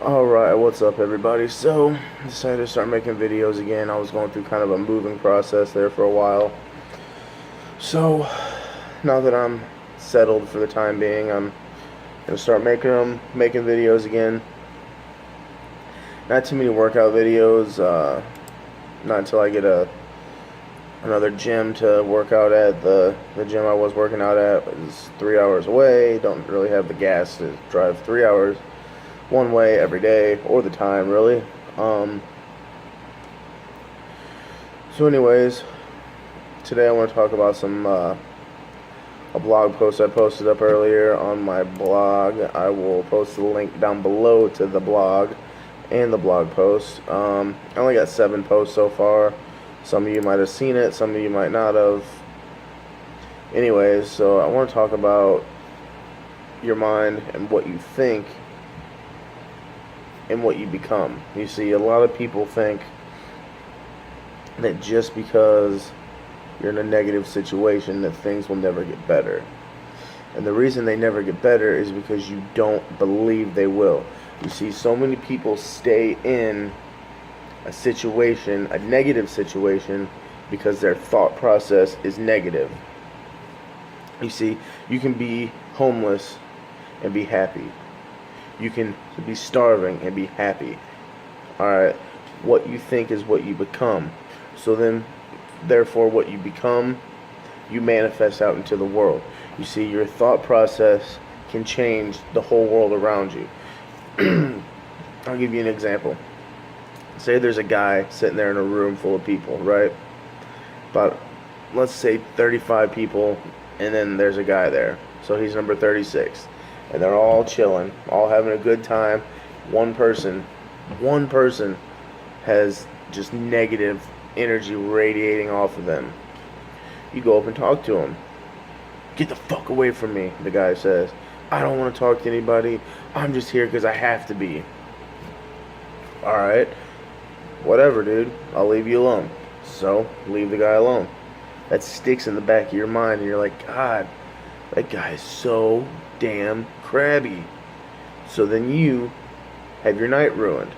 Alright, what's up everybody? So, decided to start making videos again. I was going through kind of a moving process there for a while. So, now that I'm settled for the time being, I'm going to start making videos again. Not too many workout videos, not until I get another gym to work out at. The gym I was working out at is 3 hours away. Don't really have the gas to drive 3 hours one way every day, or the time really. So anyways, today I want to talk about a blog post I posted up earlier on my blog. I will post the link down below to the blog and the blog post. I only got 7 posts so far. Some of you might have seen it, some of you might not have. Anyways, so I want to talk about your mind and what you think and what you become. You see, a lot of people think that just because you're in a negative situation that things will never get better. And the reason they never get better is because you don't believe they will. You see, so many people stay in a situation, a negative situation, because their thought process is negative. You see, you can be homeless and be happy. You can be starving and be happy. Alright, what you think is what you become. So then, therefore, what you become, you manifest out into the world. You see, your thought process can change the whole world around you. I'll give you an example. Say there's a guy sitting there in a room full of people, right? About, let's say 35 people, and then there's a guy there. So he's number 36. And they're all chilling, all having a good time. One person has just negative energy radiating off of them. You go up and talk to him. "Get the fuck away from me," the guy says. "I don't want to talk to anybody. I'm just here because I have to be." Alright, whatever, dude. I'll leave you alone. So, leave the guy alone. That sticks in the back of your mind, and you're like, God, that guy is so damn crabby. So then you have your night ruined.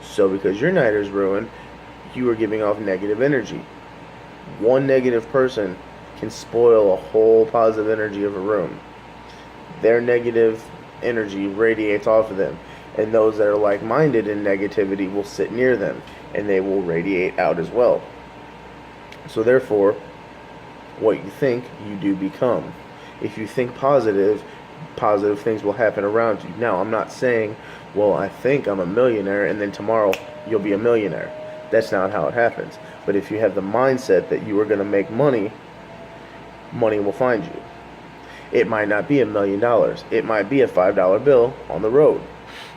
So because your night is ruined, you are giving off negative energy. One negative person can spoil a whole positive energy of a room. Their negative energy radiates off of them, and those that are like-minded in negativity will sit near them, and they will radiate out as well. So therefore, what you think, you do become. If you think positive things will happen around you. Now, I'm not saying, well, I think I'm a millionaire and then tomorrow you'll be a millionaire. That's not how it happens. But if you have the mindset that you are going to make money, money will find you. It might not be $1 million. It might be a $5 bill on the road.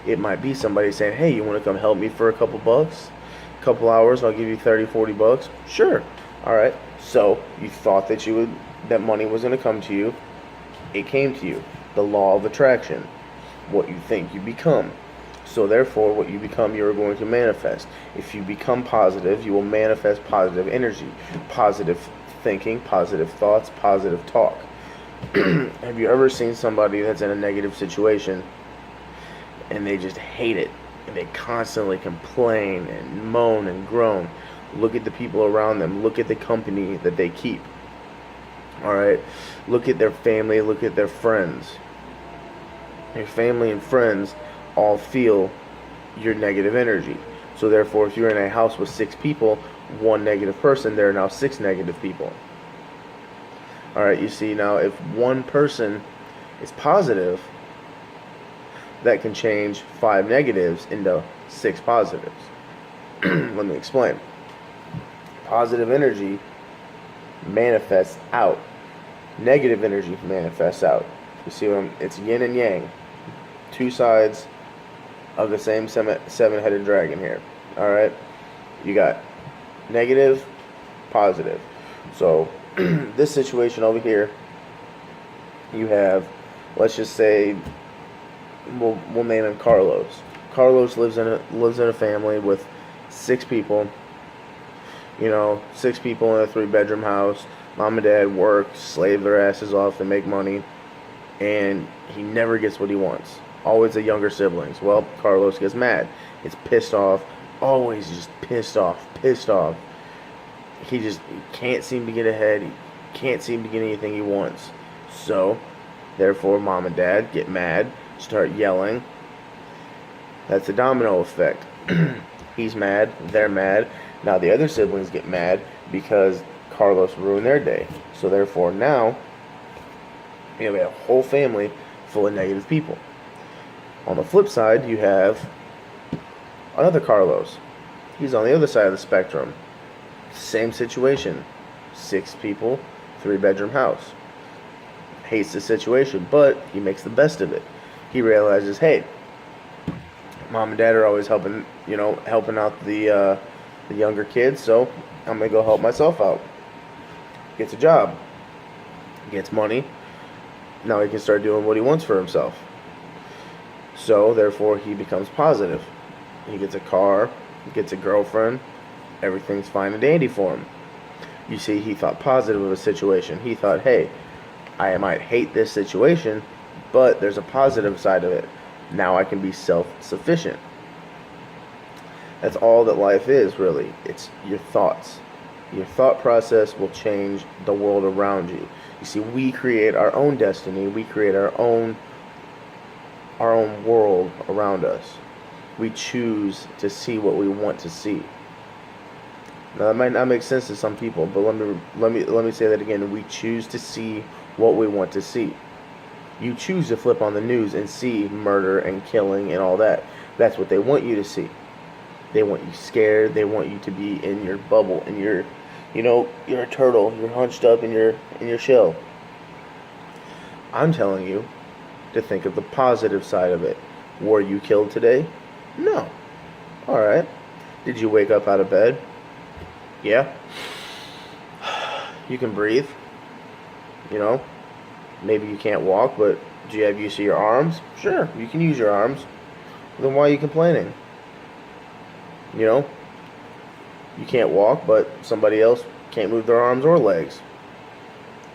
It might be somebody saying, "Hey, you want to come help me for a couple bucks? A couple hours, I'll give you 30, 40 bucks. Sure. Alright. So, you thought that money was going to come to you. It came to you. The law of attraction. What you think, you become. So therefore, what you become, you're going to manifest. If you become positive, you will manifest positive energy, positive thinking, positive thoughts, positive talk. Have you ever seen somebody that's in a negative situation and they just hate it, and they constantly complain and moan and groan? Look at the people around them. Look at the company that they keep. Alright? Look at their family. Look at their friends. Your family and friends all feel your negative energy. So therefore, if you're in a house with 6 people, one negative person, there are now 6 negative people. Alright, you see, now if one person is positive, that can change 5 negatives into 6 positives. Let me explain. Positive energy manifests out. Negative energy manifests out. You see what it's yin and yang. 2 sides of the same 7-headed dragon here. Alright? You got negative, positive. So, this situation over here, you have, let's just say, we'll name him Carlos. Carlos lives in a family with 6 people. 6 people in a 3-bedroom house. Mom and dad work, slave their asses off to make money, and he never gets what he wants. Always the younger siblings. Well, Carlos gets mad. Gets pissed off. Always just pissed off. Pissed off. He can't seem to get ahead. He can't seem to get anything he wants. So, therefore, mom and dad get mad. Start yelling. That's a domino effect. He's mad. They're mad. Now the other siblings get mad because Carlos ruined their day. So, therefore, now you have a whole family full of negative people. On the flip side, you have another Carlos. He's on the other side of the spectrum. Same situation. 6 people, 3-bedroom house. Hates the situation, but he makes the best of it. He realizes, hey, mom and dad are always helping out the younger kids, so I'm gonna go help myself out. Gets a job, gets money. Now he can start doing what he wants for himself. So therefore, he becomes positive. He gets a car, gets a girlfriend. Everything's fine and dandy for him. You see, he thought positive of a situation. He thought, hey, I might hate this situation, but there's a positive side of it. Now I can be self-sufficient. That's all that life is, really. It's your thoughts. Your thought process will change the world around you. You see, we create our own destiny. We create our own world around us. We choose to see what we want to see. Now that might not make sense to some people, but let me say that again. We choose to see what we want to see. You choose to flip on the news and see murder and killing and all that. That's what they want you to see. They want you scared. They want you to be in your bubble, in your, you're a turtle. You're hunched up in your shell. I'm telling you to think of the positive side of it. Were you killed today? No. All right. Did you wake up out of bed? Yeah. You can breathe. Maybe you can't walk, but do you have use of your arms? Sure, you can use your arms. Then why are you complaining? You can't walk, but somebody else can't move their arms or legs.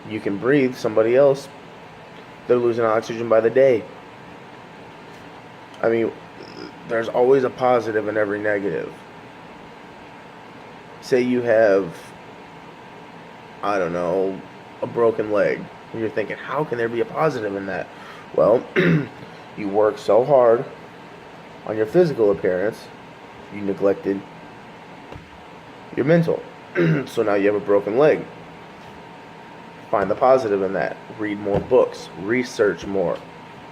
You can breathe. Somebody else, they're losing oxygen by the day. I mean, there's always a positive in every negative. Say you have, I don't know, a broken leg. And you're thinking, how can there be a positive in that? Well, you work so hard on your physical appearance, you neglected your mental. So now you have a broken leg. Find the positive in that. Read more books. Research more.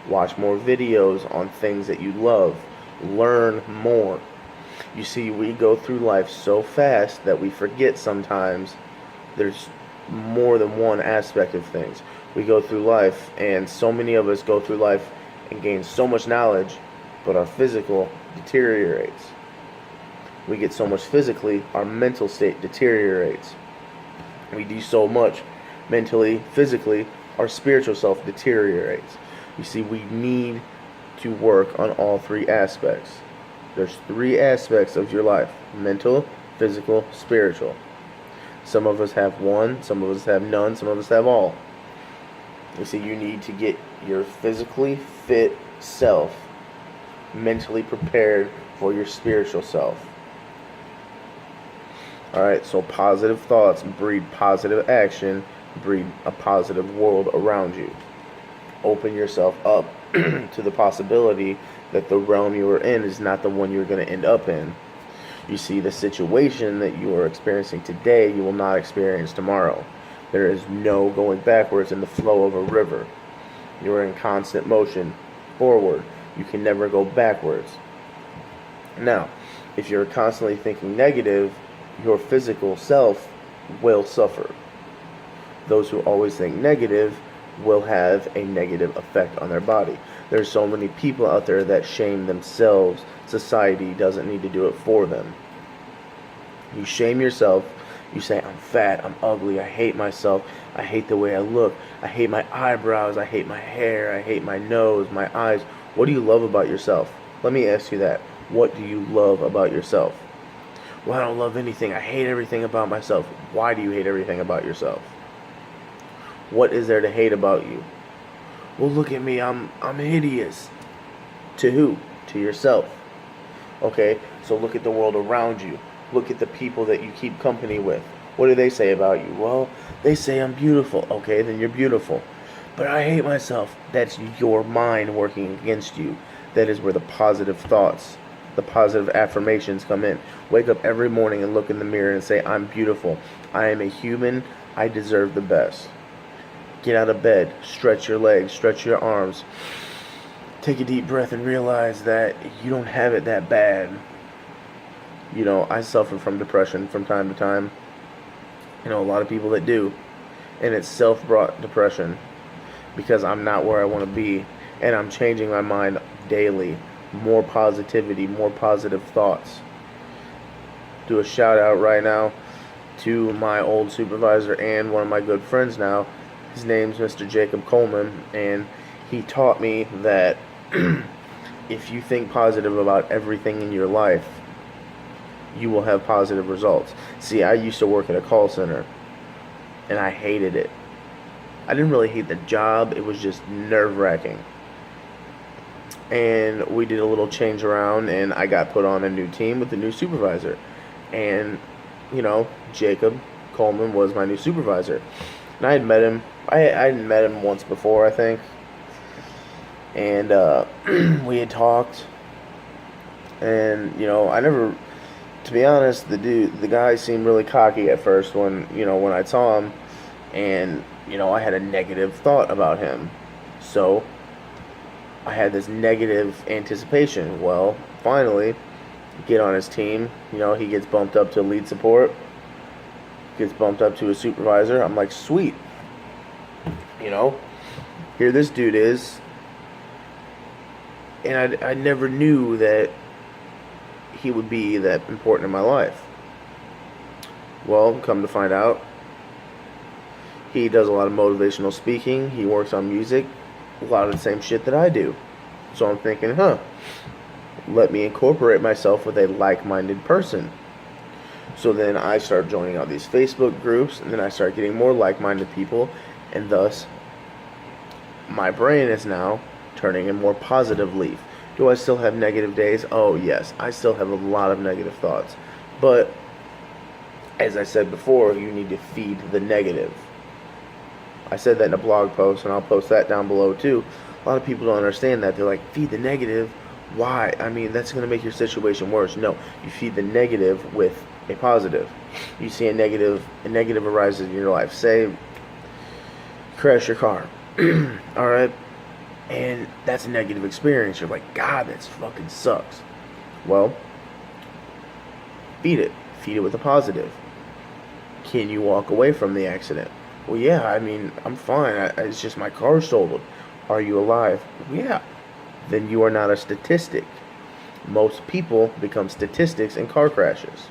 Watch more videos on things that you love. Learn more. You see, we go through life so fast that we forget sometimes there's more than one aspect of things. We go through life, and so many of us go through life and gain so much knowledge, but our physical deteriorates. We get so much physically, our mental state deteriorates. We do so much mentally, physically, our spiritual self deteriorates. You see, we need to work on all 3 aspects. There's 3 aspects of your life: mental, physical, spiritual. Some of us have one, some of us have none, some of us have all. You see, you need to get your physically fit self mentally prepared for your spiritual self. Alright, so positive thoughts breed positive action, breed a positive world around you. Open yourself up to the possibility that the realm you are in is not the one you're going to end up in. You see, the situation that you are experiencing today, you will not experience tomorrow. There is no going backwards in the flow of a river. You are in constant motion forward. You can never go backwards. Now, if you're constantly thinking negative, your physical self will suffer. Those who always think negative will have a negative effect on their body. There's so many people out there that shame themselves. Society doesn't need to do it for them. You shame yourself. You say, I'm fat, I'm ugly, I hate myself, I hate the way I look, I hate my eyebrows, I hate my hair, I hate my nose, my eyes. What do you love about yourself? Let me ask you that. What do you love about yourself? Well, I don't love anything. I hate everything about myself. Why do you hate everything about yourself? What is there to hate about you? Well, look at me. I'm hideous. To who? To yourself. Okay, so look at the world around you. Look at the people that you keep company with. What do they say about you? Well, they say I'm beautiful. Okay, then you're beautiful. But I hate myself. That's your mind working against you. That is where the positive thoughts, the positive affirmations come in. Wake up every morning and look in the mirror and say, I'm beautiful. I am a human. I deserve the best. Get out of bed. Stretch your legs. Stretch your arms. Take a deep breath and realize that you don't have it that bad. You know, I suffer from depression from time to time. You know, a lot of people that do. And it's self-brought depression because I'm not where I want to be. And I'm changing my mind daily. More positivity, more positive thoughts. Do a shout out right now to my old supervisor and one of my good friends now. His name's Mr. Jacob Coleman, and he taught me that if you think positive about everything in your life, you will have positive results. See, I used to work at a call center, and I hated it. I didn't really hate the job, it was just nerve-wracking. And we did a little change around, and I got put on a new team with a new supervisor. And, you know, Jacob Coleman was my new supervisor. And I had met him. I hadn't met him once before, I think. And we had talked. And, you know, I never, to be honest, the guy seemed really cocky at first when I saw him. And, you know, I had a negative thought about him. So I had this negative anticipation. Well, finally, get on his team. You know, he gets bumped up to lead support. Gets bumped up to a supervisor. I'm like, sweet. You know, here this dude is. And I never knew that he would be that important in my life. Well, come to find out, he does a lot of motivational speaking. He works on music. A lot of the same shit that I do. So I'm thinking, let me incorporate myself with a like-minded person. So then I start joining all these Facebook groups, and then I start getting more like-minded people, and thus my brain is now turning a more positive leaf. Do I still have negative days? Oh yes, I still have a lot of negative thoughts. But as I said before, you need to feed the negative. I said that in a blog post, and I'll post that down below too. A lot of people don't understand that. They're like, feed the negative? Why? I mean, that's going to make your situation worse. No, you feed the negative with a positive. You see a negative arises in your life. Say, you crash your car. Alright? And that's a negative experience. You're like, God, that fucking sucks. Well, feed it. Feed it with a positive. Can you walk away from the accident? Well, yeah, I mean, I'm fine. It's just my car's totaled. Are you alive? Yeah. Then you are not a statistic. Most people become statistics in car crashes.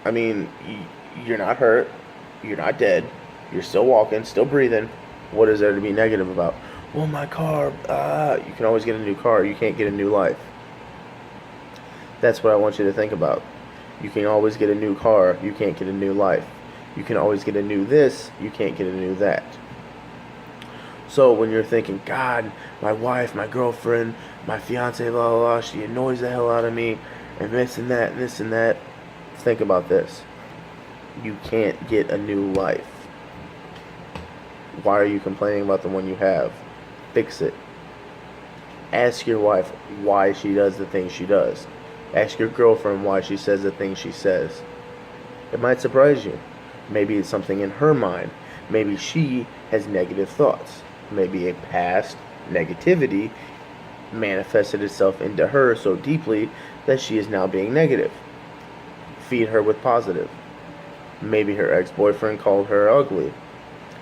I mean, you're not hurt. You're not dead. You're still walking, still breathing. What is there to be negative about? Well, my car, you can always get a new car. You can't get a new life. That's what I want you to think about. You can always get a new car. You can't get a new life. You can always get a new this. You can't get a new that. So when you're thinking, God, my wife, my girlfriend, my fiance, blah, blah, blah, she annoys the hell out of me, and this and that, and this and that, think about this. You can't get a new life. Why are you complaining about the one you have? Fix it. Ask your wife why she does the things she does. Ask your girlfriend why she says the things she says. It might surprise you. Maybe it's something in her mind. Maybe she has negative thoughts. Maybe a past negativity manifested itself into her so deeply that she is now being negative. Feed her with positive. Maybe her ex-boyfriend called her ugly.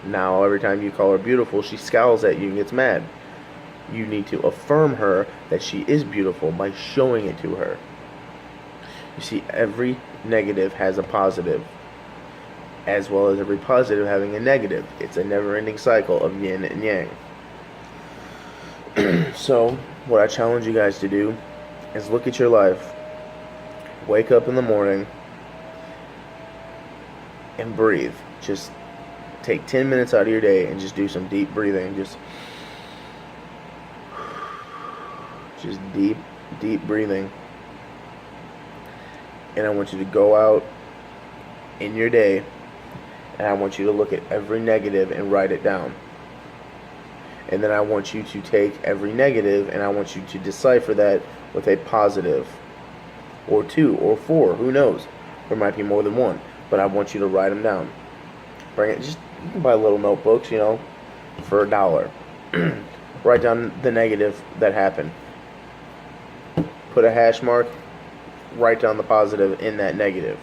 Now every time you call her beautiful, she scowls at you and gets mad. You need to affirm her that she is beautiful by showing it to her. You see, every negative has a positive, as well as every positive having a negative. It's a never-ending cycle of yin and yang. So, what I challenge you guys to do is look at your life, wake up in the morning, and breathe. Just take 10 minutes out of your day and just do some deep breathing. Just Just deep, deep breathing. And I want you to go out in your day, and I want you to look at every negative and write it down. And then I want you to take every negative and I want you to decipher that with a positive, or 2 or 4, who knows? There might be more than one, but I want you to write them down. Bring it. Just, you can buy little notebooks, for $1. Write down the negative that happened. Put a hash mark. Write down the positive in that negative.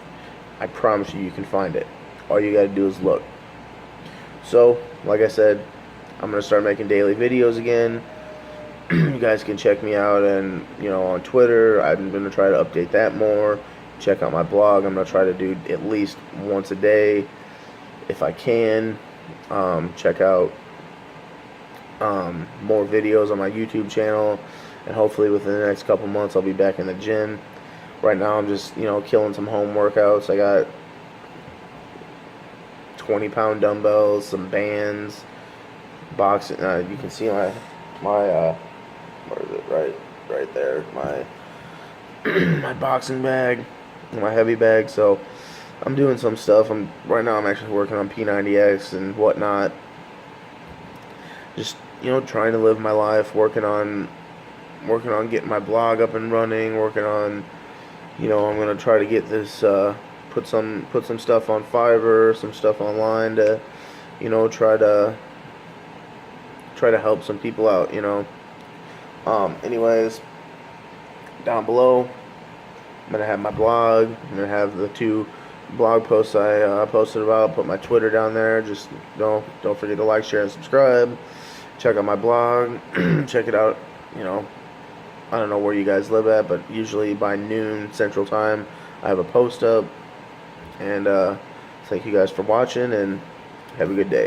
I promise you can find it. All you gotta do is look. So, like I said, I'm gonna start making daily videos again. You guys can check me out and on Twitter. I'm gonna try to update that more. Check out my blog. I'm gonna try to do at least once a day if I can. Check out more videos on my YouTube channel, and hopefully within the next couple months I'll be back in the gym. Right now I'm just killing some home workouts. I got 20-pound dumbbells, some bands, boxing. You can see my where is it? Right there. My my boxing bag, my heavy bag. So I'm doing some stuff. Right now I'm actually working on P90X and whatnot. Just trying to live my life, working on getting my blog up and running, working on I'm gonna try to get this put some stuff on Fiverr, some stuff online to try to help some people out. Anyways, down below I'm gonna have my blog. I'm gonna have the 2 blog posts I posted about. Put my Twitter down there. Just don't forget to like, share, and subscribe. Check out my blog. Check it out. I don't know where you guys live at, but usually by noon Central Time I have a post up. And thank you guys for watching, and have a good day.